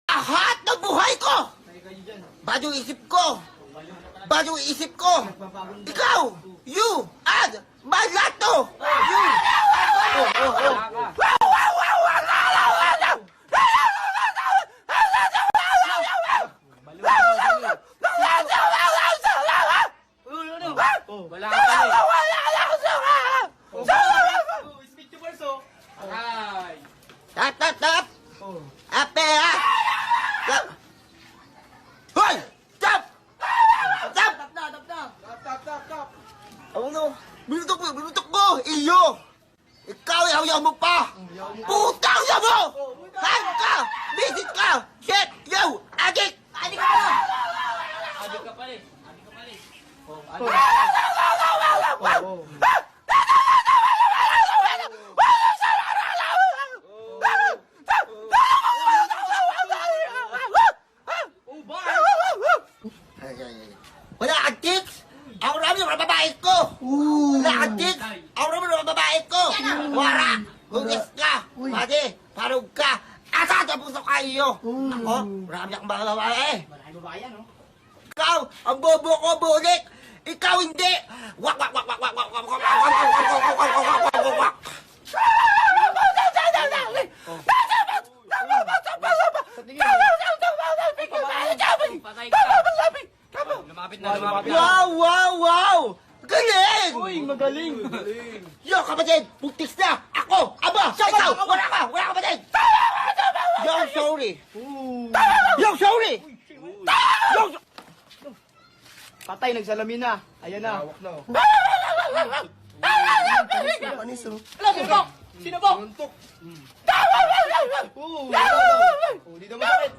Lahat ng buhay ko! Bagong isip ko! Bagong isip ko! Ikaw! You! And! Malato! You! Wala ka pa eh. Speak to verse, oh. Ay. Tap, tap, tap! Ape, ha? Tap! Hoy! Tap! Tap! Tap. Ano? Binutok mo! Iyo! Ikaw, yaw mo pa! Putang yaw mo! Han ka! Bisit ka! Shit! Yo! Adik! Adik ka na! Adik ka pala eh. Wala kang tics! Ang rami ng mga babae ko! Wala kang tics! Ang rami ng mga babae ko! Wara! Hugis ka! Pati! Parog ka! Asa ang puso kayo! Ako, marami akong mga babae! Maraming babae yan, oh. Ikaw, ang bobo ko, bulik! Ikaw hindi! Wak, wak, wak, wak, wak, wak, wak, wak, wak, wak, wak, wak, wak, wak, wak, wak. Patay ka. Lumapit na. Wow, wow, wow! Galing! Uy, magaling. Yo, kapatid! Buntis na! Ako! Aba! Ikaw! Wala ka! Wala ka, kapatid! Yo, sorry! Yo, sorry! Yo, Patay, nagsalamin na. Ayan na. Hawak na. Sino po? Suntok. Di na masakit.